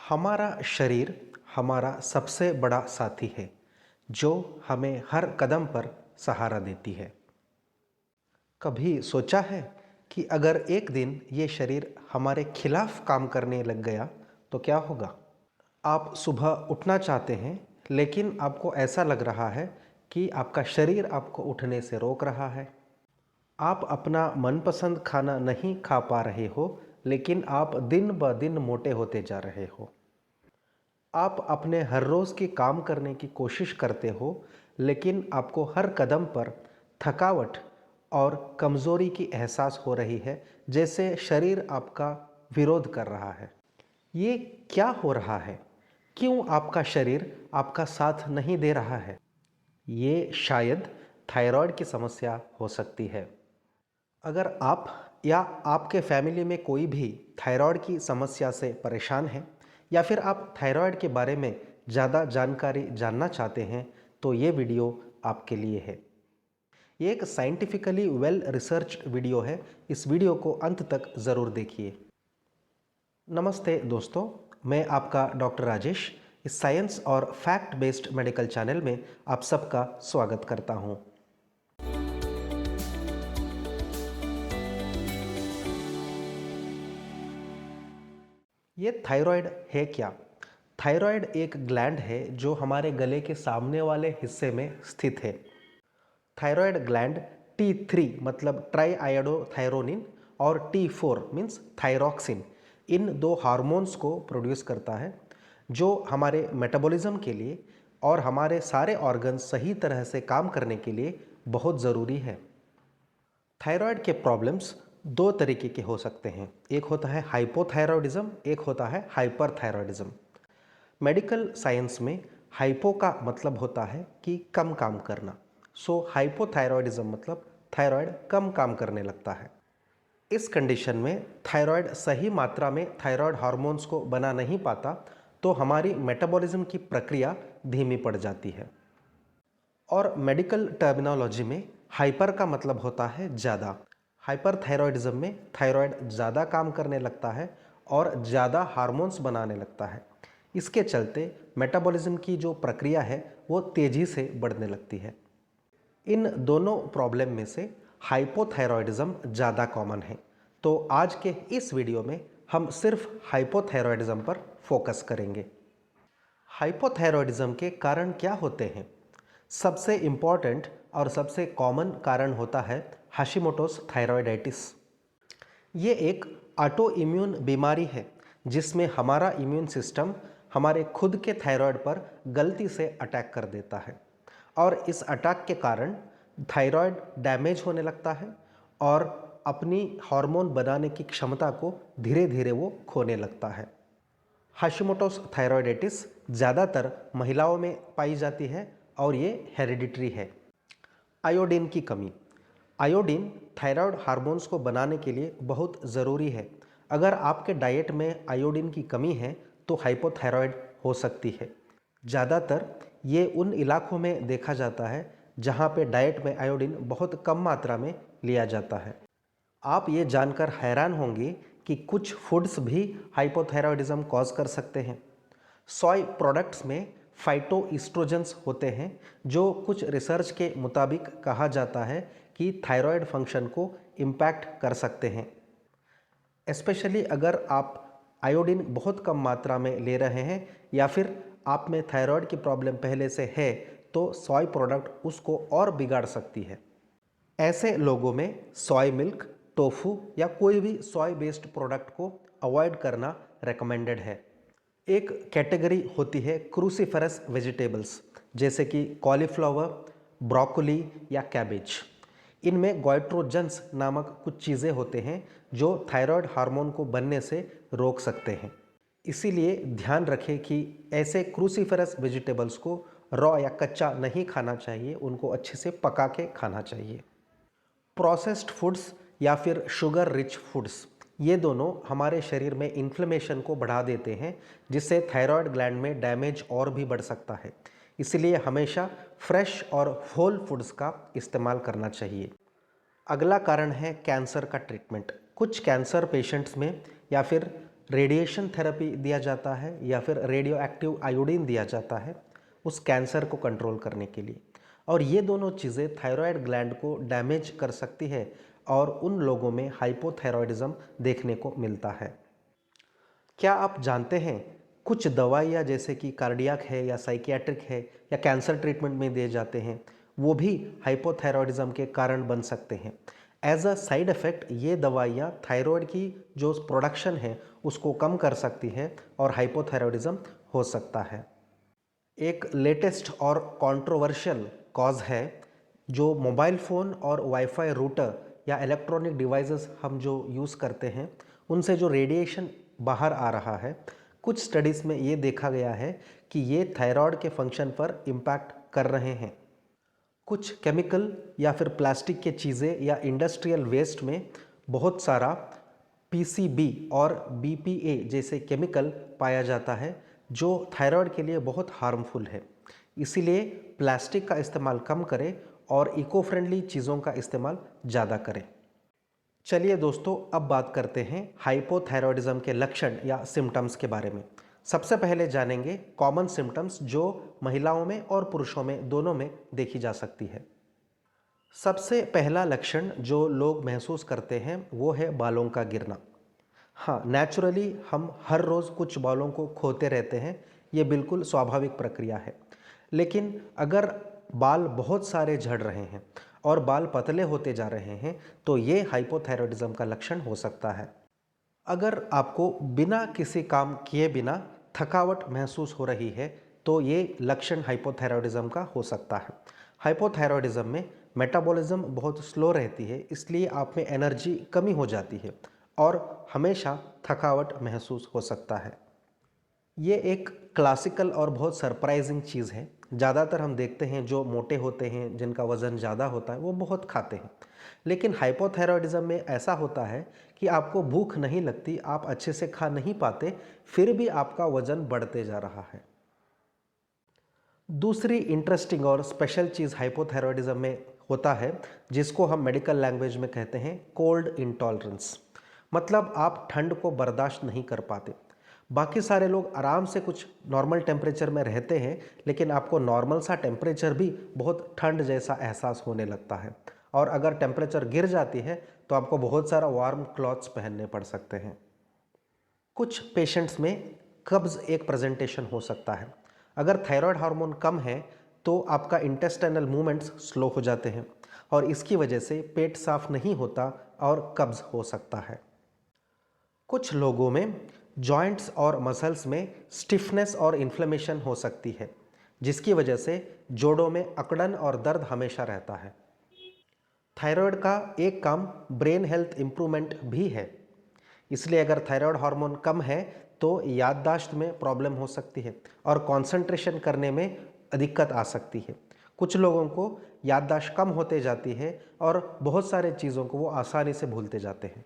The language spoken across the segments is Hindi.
हमारा शरीर हमारा सबसे बड़ा साथी है जो हमें हर कदम पर सहारा देती है। कभी सोचा है कि अगर एक दिन ये शरीर हमारे खिलाफ काम करने लग गया तो क्या होगा? आप सुबह उठना चाहते हैं लेकिन आपको ऐसा लग रहा है कि आपका शरीर आपको उठने से रोक रहा है। आप अपना मनपसंद खाना नहीं खा पा रहे हो लेकिन आप दिन ब दिन मोटे होते जा रहे हो। आप अपने हर रोज़ के काम करने की कोशिश करते हो लेकिन आपको हर कदम पर थकावट और कमज़ोरी की एहसास हो रही है, जैसे शरीर आपका विरोध कर रहा है। ये क्या हो रहा है? क्यों आपका शरीर आपका साथ नहीं दे रहा है? ये शायद थायराइड की समस्या हो सकती है। अगर आप या आपके फैमिली में कोई भी थायराइड की समस्या से परेशान है या फिर आप थायराइड के बारे में ज़्यादा जानकारी जानना चाहते हैं तो ये वीडियो आपके लिए है। ये एक साइंटिफिकली वेल रिसर्च्ड वीडियो है। इस वीडियो को अंत तक ज़रूर देखिए। नमस्ते दोस्तों, मैं आपका डॉक्टर राजेश इस साइंस और फैक्ट बेस्ड मेडिकल चैनल में आप सबका स्वागत करता हूँ। ये थायराइड है क्या? थायराइड एक ग्लैंड है जो हमारे गले के सामने वाले हिस्से में स्थित है। थायराइड ग्लैंड T3 मतलब ट्राई आयोडोथायरोनिन और T4 मीन्स थायरॉक्सिन, इन दो हार्मोन्स को प्रोड्यूस करता है जो हमारे मेटाबॉलिज्म के लिए और हमारे सारे ऑर्गन्स सही तरह से काम करने के लिए बहुत ज़रूरी है। थायराइड के प्रॉब्लम्स दो तरीके के हो सकते हैं। एक होता है हाइपोथायरॉयडिज्म, एक होता है हाइपरथायरॉयडिज्म। मेडिकल साइंस में हाइपो का मतलब होता है कि कम काम करना। सो हाइपोथायरॉयडिज्म मतलब थायराइड कम काम करने लगता है। इस कंडीशन में थायराइड सही मात्रा में थायराइड हार्मोन्स को बना नहीं पाता तो हमारी मेटाबॉलिज्म की प्रक्रिया धीमी पड़ जाती है। और मेडिकल टर्मिनोलॉजी में हाइपर का मतलब होता है ज़्यादा। हाइपरथायरॉयडिज्म में थायराइड ज़्यादा काम करने लगता है और ज़्यादा हार्मोन्स बनाने लगता है। इसके चलते मेटाबॉलिज्म की जो प्रक्रिया है वो तेज़ी से बढ़ने लगती है। इन दोनों प्रॉब्लम में से हाइपोथायरॉयडिज्म ज़्यादा कॉमन है। तो आज के इस वीडियो में हम सिर्फ हाइपोथायरॉयडिज्म पर फोकस करेंगे। हाइपोथायरॉयडिज्म के कारण क्या होते हैं? सबसे इम्पॉर्टेंट और सबसे कॉमन कारण होता है हाशिमोटोस थायरॉयडाइटिस। ये एक ऑटो इम्यून बीमारी है जिसमें हमारा इम्यून सिस्टम हमारे खुद के थायराइड पर गलती से अटैक कर देता है और इस अटैक के कारण थायराइड डैमेज होने लगता है और अपनी हार्मोन बनाने की क्षमता को धीरे धीरे वो खोने लगता है। हाशिमोटोस थायरॉयडाइटिस ज़्यादातर महिलाओं में पाई जाती है और ये हेरिडिटरी है। आयोडीन की कमी। आयोडीन थायराइड हार्मोन्स को बनाने के लिए बहुत ज़रूरी है। अगर आपके डाइट में आयोडीन की कमी है तो हाइपोथायराइड हो सकती है। ज़्यादातर ये उन इलाकों में देखा जाता है जहाँ पे डाइट में आयोडीन बहुत कम मात्रा में लिया जाता है। आप ये जानकर हैरान होंगे कि कुछ फूड्स भी हाइपोथायरॉयडिज्म कॉज कर सकते हैं। सोय प्रोडक्ट्स में फाइटोइस्ट्रोजेंस होते हैं जो कुछ रिसर्च के मुताबिक कहा जाता है कि थायराइड फंक्शन को इम्पैक्ट कर सकते हैं। स्पेशली अगर आप आयोडीन बहुत कम मात्रा में ले रहे हैं या फिर आप में थायराइड की प्रॉब्लम पहले से है तो सोय प्रोडक्ट उसको और बिगाड़ सकती है। ऐसे लोगों में सोय मिल्क, टोफू या कोई भी सोय बेस्ड प्रोडक्ट को अवॉइड करना रेकमेंडेड है। एक कैटेगरी होती है क्रूसीफरस वेजिटेबल्स जैसे कि कॉलीफ्लावर, ब्रोकोली या कैबेज। इनमें गोइट्रोजन्स नामक कुछ चीज़ें होते हैं जो थायराइड हार्मोन को बनने से रोक सकते हैं। इसीलिए ध्यान रखें कि ऐसे क्रूसीफरस वेजिटेबल्स को रॉ या कच्चा नहीं खाना चाहिए, उनको अच्छे से पका के खाना चाहिए। प्रोसेस्ड फूड्स या फिर शुगर रिच फूड्स, ये दोनों हमारे शरीर में इन्फ्लेमेशन को बढ़ा देते हैं जिससे थायराइड ग्लैंड में डैमेज और भी बढ़ सकता है। इसलिए हमेशा फ्रेश और होल फूड्स का इस्तेमाल करना चाहिए। अगला कारण है कैंसर का ट्रीटमेंट। कुछ कैंसर पेशेंट्स में या फिर रेडिएशन थेरेपी दिया जाता है या फिर रेडियो एक्टिव आयोडीन दिया जाता है उस कैंसर को कंट्रोल करने के लिए। और ये दोनों चीज़ें थायराइड ग्लैंड को डैमेज कर सकती है और उन लोगों में हाइपोथायरॉयडिज्म देखने को मिलता है। क्या आप जानते हैं कुछ दवाइयाँ जैसे कि कार्डियक है या साइकियाट्रिक है या कैंसर ट्रीटमेंट में दिए जाते हैं, वो भी हाइपोथायरॉयडिज्म के कारण बन सकते हैं। एज अ साइड इफ़ेक्ट ये दवाइयाँ थायराइड की जो प्रोडक्शन है उसको कम कर सकती है और हाइपोथायरॉयडिज्म हो सकता है। एक लेटेस्ट और कंट्रोवर्शियल कॉज है जो मोबाइल फ़ोन और वाईफाई रूटर या इलेक्ट्रॉनिक डिवाइसेस हम जो यूज़ करते हैं उनसे जो रेडिएशन बाहर आ रहा है। कुछ स्टडीज़ में ये देखा गया है कि ये थायराइड के फंक्शन पर इम्पैक्ट कर रहे हैं। कुछ केमिकल या फिर प्लास्टिक के चीज़ें या इंडस्ट्रियल वेस्ट में बहुत सारा पीसीबी और बीपीए जैसे केमिकल पाया जाता है जो थायराइड के लिए बहुत हार्मफुल है। इसीलिए प्लास्टिक का इस्तेमाल कम करें और इको फ्रेंडली चीज़ों का इस्तेमाल ज़्यादा करें। चलिए दोस्तों, अब बात करते हैं हाइपोथायरॉयडिज्म के लक्षण या सिम्टम्स के बारे में। सबसे पहले जानेंगे कॉमन सिम्टम्स जो महिलाओं में और पुरुषों में दोनों में देखी जा सकती है। सबसे पहला लक्षण जो लोग महसूस करते हैं वो है बालों का गिरना। हाँ, नेचुरली हम हर रोज़ कुछ बालों को खोते रहते हैं, ये बिल्कुल स्वाभाविक प्रक्रिया है। लेकिन अगर बाल बहुत सारे झड़ रहे हैं और बाल पतले होते जा रहे हैं तो ये हाइपोथायरॉयडिज्म का लक्षण हो सकता है। अगर आपको बिना किसी काम किए बिना थकावट महसूस हो रही है तो ये लक्षण हाइपोथायरॉयडिज्म का हो सकता है। हाइपोथायरॉयडिज्म में मेटाबॉलिज्म बहुत स्लो रहती है, इसलिए आप में एनर्जी कमी हो जाती है और हमेशा थकावट महसूस हो सकता है। ये एक क्लासिकल और बहुत सरप्राइजिंग चीज़ है। ज़्यादातर हम देखते हैं जो मोटे होते हैं, जिनका वज़न ज़्यादा होता है, वो बहुत खाते हैं। लेकिन हाइपोथायरॉयडिज्म में ऐसा होता है कि आपको भूख नहीं लगती, आप अच्छे से खा नहीं पाते, फिर भी आपका वज़न बढ़ते जा रहा है। दूसरी इंटरेस्टिंग और स्पेशल चीज़ हाइपोथायरॉयडिज्म में होता है जिसको हम मेडिकल लैंग्वेज में कहते हैं कोल्ड इंटॉलरेंस। मतलब आप ठंड को बर्दाश्त नहीं कर पाते। बाकी सारे लोग आराम से कुछ नॉर्मल टेम्परेचर में रहते हैं, लेकिन आपको नॉर्मल सा टेम्परेचर भी बहुत ठंड जैसा एहसास होने लगता है और अगर टेम्परेचर गिर जाती है तो आपको बहुत सारा वार्म क्लॉथ्स पहनने पड़ सकते हैं। कुछ पेशेंट्स में कब्ज़ एक प्रेजेंटेशन हो सकता है। अगर थायराइड हार्मोन कम है तो आपका इंटेस्टाइनल मूवमेंट्स स्लो हो जाते हैं और इसकी वजह से पेट साफ नहीं होता और कब्ज़ हो सकता है। कुछ लोगों में जॉइंट्स और मसल्स में स्टिफनेस और इन्फ्लेमेशन हो सकती है जिसकी वजह से जोड़ों में अकड़न और दर्द हमेशा रहता है। थायराइड का एक काम ब्रेन हेल्थ इम्प्रूवमेंट भी है, इसलिए अगर थायराइड हार्मोन कम है तो याददाश्त में प्रॉब्लम हो सकती है और कंसंट्रेशन करने में दिक्कत आ सकती है। कुछ लोगों को याददाश्त कम होते जाती है और बहुत सारे चीज़ों को वो आसानी से भूलते जाते हैं।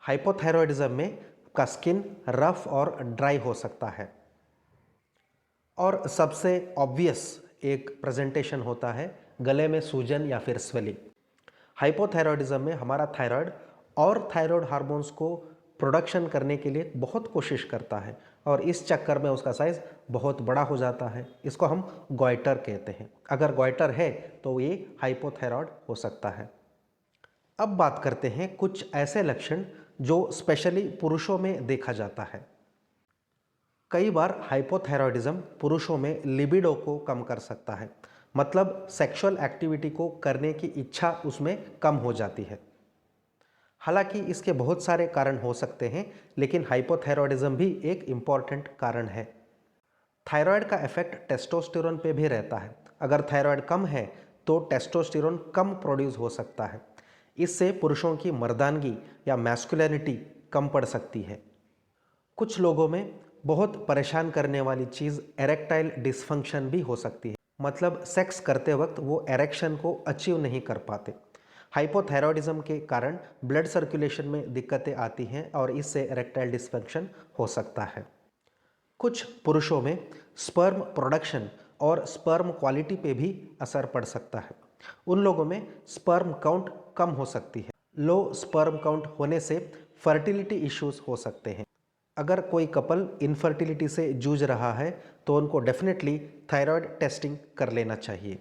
हाइपोथायरॉयडिज्म में आपका स्किन रफ और ड्राई हो सकता है और सबसे ऑब्वियस एक प्रेजेंटेशन होता है गले में सूजन या फिर स्वेलिंग। हाइपोथायरॉयडिज्म में हमारा थायराइड और थायराइड हार्मोन्स को प्रोडक्शन करने के लिए बहुत कोशिश करता है और इस चक्कर में उसका साइज़ बहुत बड़ा हो जाता है। इसको हम गॉइटर कहते हैं। अगर गॉइटर है तो ये हाइपोथायरॉयड हो सकता है। अब बात करते हैं कुछ ऐसे लक्षण जो स्पेशली पुरुषों में देखा जाता है। कई बार हाइपोथायरॉयडिज्म पुरुषों में लिबिडो को कम कर सकता है, मतलब सेक्सुअल एक्टिविटी को करने की इच्छा उसमें कम हो जाती है। हालांकि इसके बहुत सारे कारण हो सकते हैं, लेकिन हाइपोथायरॉयडिज्म भी एक इम्पॉर्टेंट कारण है। थायराइड का इफेक्ट टेस्टोस्टेरोन पे भी रहता है। अगर थायराइड कम है तो टेस्टोस्टेरोन कम प्रोड्यूस हो सकता है। इससे पुरुषों की मर्दानगी या मैस्कुलिनिटी कम पड़ सकती है। कुछ लोगों में बहुत परेशान करने वाली चीज़ एरेक्टाइल डिसफंक्शन भी हो सकती है, मतलब सेक्स करते वक्त वो एरेक्शन को अचीव नहीं कर पाते। हाइपोथायरॉयडिज्म के कारण ब्लड सर्कुलेशन में दिक्कतें आती हैं और इससे एरेक्टाइल डिसफंक्शन हो सकता है। कुछ पुरुषों में स्पर्म प्रोडक्शन और स्पर्म क्वालिटी पे भी असर पड़ सकता है। उन लोगों में स्पर्म काउंट कम हो सकती है। लो स्पर्म काउंट होने से फर्टिलिटी इश्यूज हो सकते हैं। अगर कोई कपल इनफर्टिलिटी से जूझ रहा है तो उनको डेफिनेटली थायराइड टेस्टिंग कर लेना चाहिए।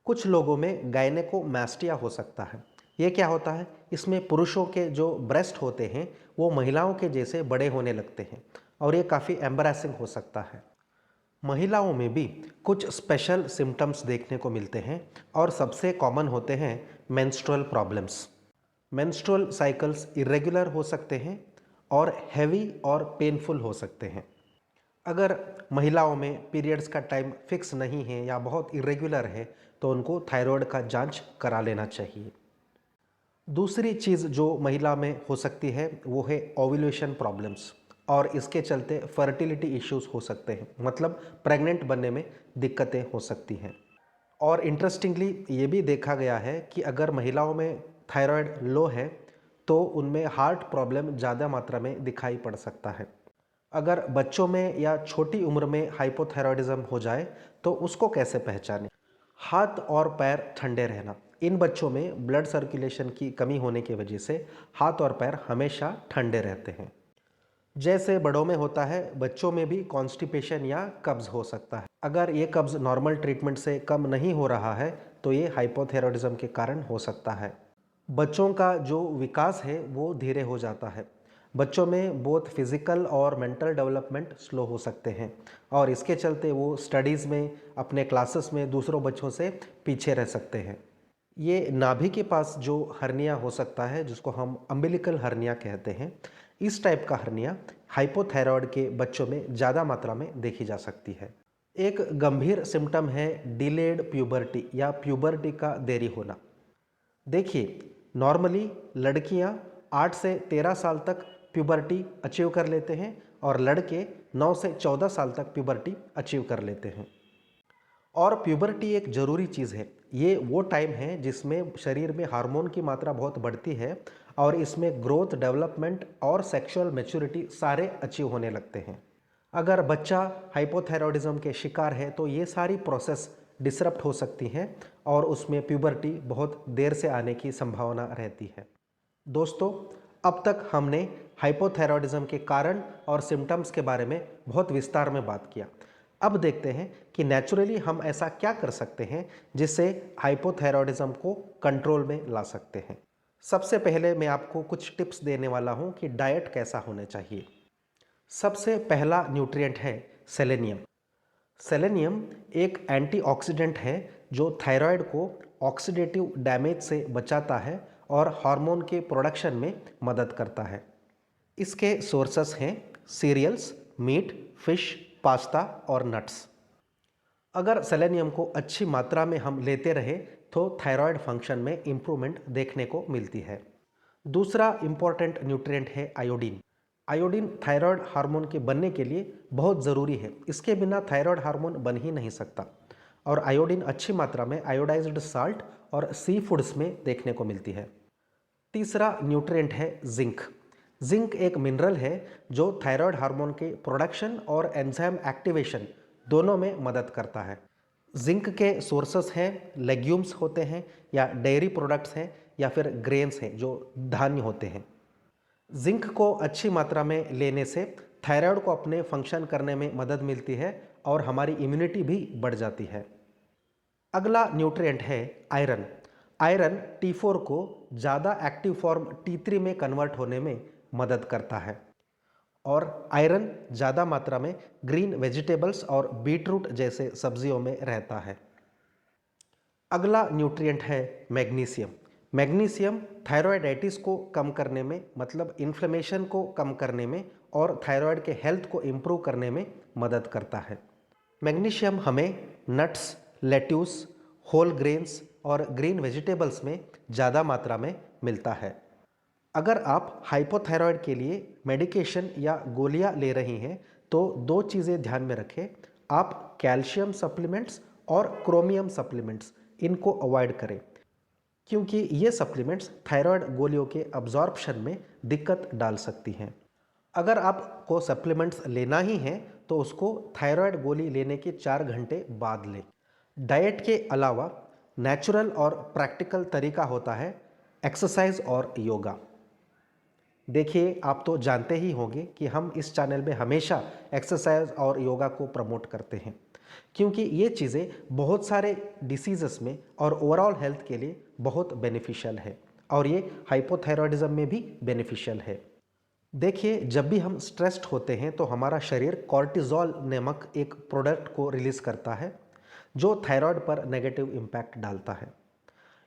कुछ लोगों में गायनेकोमास्टिया हो सकता है। ये क्या होता है? इसमें पुरुषों के जो ब्रेस्ट होते हैं वो महिलाओं के जैसे बड़े होने लगते हैं और ये काफ़ी एम्बैरेसिंग हो सकता है। महिलाओं में भी कुछ स्पेशल सिम्टम्स देखने को मिलते हैं और सबसे कॉमन होते हैं menstrual problems. Menstrual cycles irregular हो सकते हैं और हैवी और पेनफुल हो सकते हैं। अगर महिलाओं में पीरियड्स का टाइम फिक्स नहीं है या बहुत इरेगुलर है तो उनको थायराइड का जांच करा लेना चाहिए। दूसरी चीज़ जो महिला में हो सकती है वो है ओव्यूलेशन प्रॉब्लम्स और इसके चलते फर्टिलिटी इश्यूज हो सकते हैं, मतलब प्रेग्नेंट बनने में दिक्कतें हो सकती हैं। और इंटरेस्टिंगली ये भी देखा गया है कि अगर महिलाओं में थायराइड लो है तो उनमें हार्ट प्रॉब्लम ज़्यादा मात्रा में दिखाई पड़ सकता है। अगर बच्चों में या छोटी उम्र में हाइपोथायरॉयडिज्म हो जाए तो उसको कैसे पहचानें? हाथ और पैर ठंडे रहना। इन बच्चों में ब्लड सर्कुलेशन की कमी होने की वजह से हाथ और पैर हमेशा ठंडे रहते हैं। जैसे बड़ों में होता है, बच्चों में भी कॉन्स्टिपेशन या कब्ज हो सकता है। अगर ये कब्ज नॉर्मल ट्रीटमेंट से कम नहीं हो रहा है तो ये हाइपोथायरॉयडिज्म के कारण हो सकता है। बच्चों का जो विकास है वो धीरे हो जाता है। बच्चों में बोथ फिजिकल और मेंटल डेवलपमेंट स्लो हो सकते हैं और इसके चलते वो स्टडीज़ में, अपने क्लासेस में दूसरों बच्चों से पीछे रह सकते हैं। ये नाभि के पास जो हर्निया हो सकता है जिसको हम अम्बिलिकल हर्निया कहते हैं, इस टाइप का हर्निया हाइपोथायरॉयड के बच्चों में ज़्यादा मात्रा में देखी जा सकती है। एक गंभीर सिम्टम है डिलेड प्यूबर्टी या प्यूबर्टी का देरी होना। देखिए, नॉर्मली लड़कियां 8 से 13 साल तक प्यूबर्टी अचीव कर लेते हैं और लड़के 9 से 14 साल तक प्यूबर्टी अचीव कर लेते हैं। और प्यूबर्टी एक ज़रूरी चीज़ है। ये वो टाइम है जिसमें शरीर में हार्मोन की मात्रा बहुत बढ़ती है और इसमें ग्रोथ, डेवलपमेंट और सेक्सुअल मैच्योरिटी सारे अचीव होने लगते हैं। अगर बच्चा हाइपोथायरॉयडिज्म के शिकार है तो ये सारी प्रोसेस डिसरप्ट हो सकती हैं और उसमें प्यूबर्टी बहुत देर से आने की संभावना रहती है। दोस्तों, अब तक हमने हाइपोथायरॉयडिज्म के कारण और सिम्टम्स के बारे में बहुत विस्तार में बात किया। अब देखते हैं कि नेचुरली हम ऐसा क्या कर सकते हैं जिससे हाइपोथायरॉयडिज्म को कंट्रोल में ला सकते हैं। सबसे पहले मैं आपको कुछ टिप्स देने वाला हूं कि डाइट कैसा होना चाहिए। सबसे पहला न्यूट्रिएंट है सेलेनियम। सेलेनियम एक एंटीऑक्सीडेंट है जो थायराइड को ऑक्सीडेटिव डैमेज से बचाता है और हार्मोन के प्रोडक्शन में मदद करता है। इसके सोर्सेस हैं सीरियल्स, मीट, फिश, पास्ता और नट्स। अगर सेलेनियम को अच्छी मात्रा में हम लेते रहे तो थायराइड फंक्शन में इम्प्रूवमेंट देखने को मिलती है। दूसरा इम्पॉर्टेंट न्यूट्रिएंट है आयोडीन। आयोडीन थायराइड हार्मोन के बनने के लिए बहुत ज़रूरी है। इसके बिना थायराइड हार्मोन बन ही नहीं सकता और आयोडीन अच्छी मात्रा में आयोडाइज्ड साल्ट और सी फूड्स में देखने को मिलती है। तीसरा न्यूट्रिएंट है जिंक। जिंक एक मिनरल है जो थायराइड हार्मोन के प्रोडक्शन और एंजाइम एक्टिवेशन दोनों में मदद करता है। जिंक के सोर्सेस हैं, लेग्यूम्स होते हैं या डेयरी प्रोडक्ट्स हैं या फिर ग्रेन्स हैं जो धान्य होते हैं। जिंक को अच्छी मात्रा में लेने से थायराइड को अपने फंक्शन करने में मदद मिलती है और हमारी इम्यूनिटी भी बढ़ जाती है। अगला न्यूट्रिएंट है आयरन। आयरन T4 को ज़्यादा एक्टिव फॉर्म T3 में कन्वर्ट होने में मदद करता है और आयरन ज़्यादा मात्रा में ग्रीन वेजिटेबल्स और बीटरूट जैसे सब्जियों में रहता है। अगला न्यूट्रिएंट है मैग्नीशियम। मैग्नीशियम थायराइडाइटिस को कम करने में, मतलब इन्फ्लेमेशन को कम करने में और थायराइड के हेल्थ को इम्प्रूव करने में मदद करता है। मैग्नीशियम हमें नट्स, लेट्यूस, होल ग्रेन्स और ग्रीन वेजिटेबल्स में ज़्यादा मात्रा में मिलता है। अगर आप हाइपोथायरॉयड के लिए मेडिकेशन या गोलियां ले रही हैं तो दो चीज़ें ध्यान में रखें। आप कैल्शियम सप्लीमेंट्स और क्रोमियम सप्लीमेंट्स इनको अवॉइड करें क्योंकि ये सप्लीमेंट्स थायराइड गोलियों के अब्जॉर्प्शन में दिक्कत डाल सकती हैं। अगर आपको सप्लीमेंट्स लेना ही है तो उसको थायराइड गोली लेने के 4 घंटे बाद लें। डाइट के अलावा नेचुरल और प्रैक्टिकल तरीका होता है एक्सरसाइज और योगा। देखिए, आप तो जानते ही होंगे कि हम इस चैनल में हमेशा एक्सरसाइज और योगा को प्रमोट करते हैं, क्योंकि ये चीज़ें बहुत सारे डिसीजेस में और ओवरऑल हेल्थ के लिए बहुत बेनिफिशियल है और ये हाइपोथायरॉयडिज्म में भी बेनिफिशियल है। देखिए, जब भी हम स्ट्रेस्ड होते हैं तो हमारा शरीर कॉर्टिजोल नामक एक प्रोडक्ट को रिलीज करता है जो थायराइड पर नेगेटिव इम्पैक्ट डालता है।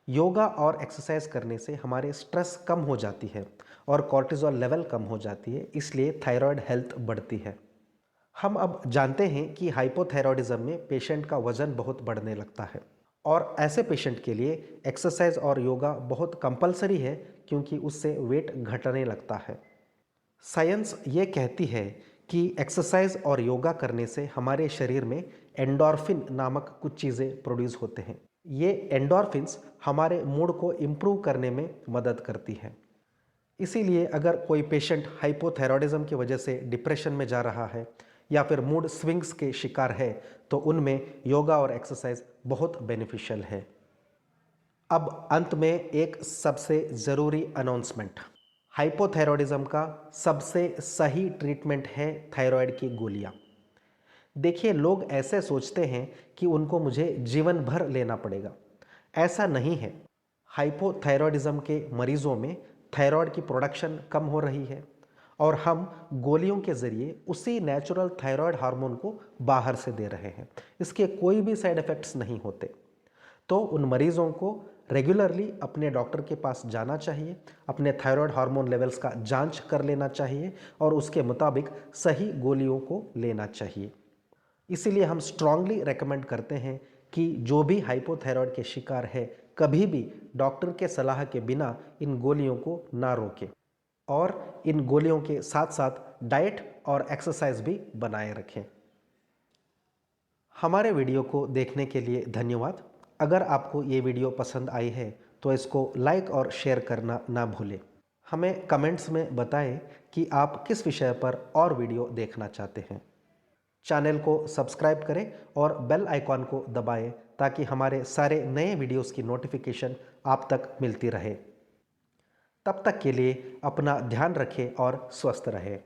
योगा और एक्सरसाइज करने से हमारे स्ट्रेस कम हो जाती है और कॉर्टिजोल लेवल कम हो जाती है, इसलिए थायराइड हेल्थ बढ़ती है। हम अब जानते हैं कि हाइपोथायरॉयडिज्म में पेशेंट का वजन बहुत बढ़ने लगता है और ऐसे पेशेंट के लिए एक्सरसाइज और योगा बहुत कंपलसरी है, क्योंकि उससे वेट घटने लगता है। साइंस ये कहती है कि एक्सरसाइज और योगा करने से हमारे शरीर में एंडोर्फिन नामक कुछ चीज़ें प्रोड्यूस होते हैं। ये एंडोर्फिन्स हमारे मूड को इम्प्रूव करने में मदद करती है। इसीलिए अगर कोई पेशेंट हाइपोथायरॉयडिज्म की वजह से डिप्रेशन में जा रहा है या फिर मूड स्विंग्स के शिकार है, तो उनमें योगा और एक्सरसाइज बहुत बेनिफिशियल है। अब अंत में एक सबसे ज़रूरी अनाउंसमेंट। हाइपोथायरॉयडिज्म का सबसे सही ट्रीटमेंट है थायराइड की गोलियां। देखिए, लोग ऐसे सोचते हैं कि उनको मुझे जीवन भर लेना पड़ेगा। ऐसा नहीं है। हाइपोथायरॉयडिज्म के मरीजों में थायराइड की प्रोडक्शन कम हो रही है और हम गोलियों के ज़रिए उसी नेचुरल थायराइड हार्मोन को बाहर से दे रहे हैं। इसके कोई भी साइड इफ़ेक्ट्स नहीं होते। तो उन मरीजों को रेगुलरली अपने डॉक्टर के पास जाना चाहिए, अपने थायराइड हार्मोन लेवल्स का जांच कर लेना चाहिए और उसके मुताबिक सही गोलियों को लेना चाहिए। इसीलिए हम स्ट्रांगली रेकमेंड करते हैं कि जो भी हाइपोथायराइड के शिकार है, कभी भी डॉक्टर के सलाह के बिना इन गोलियों को ना रोकें और इन गोलियों के साथ साथ डाइट और एक्सरसाइज भी बनाए रखें। हमारे वीडियो को देखने के लिए धन्यवाद। अगर आपको ये वीडियो पसंद आई है तो इसको लाइक और शेयर करना ना भूलें। हमें कमेंट्स में बताएं कि आप किस विषय पर और वीडियो देखना चाहते हैं। चैनल को सब्सक्राइब करें और बेल आइकॉन को दबाएं ताकि हमारे सारे नए वीडियोस की नोटिफिकेशन आप तक मिलती रहे। तब तक के लिए अपना ध्यान रखें और स्वस्थ रहें।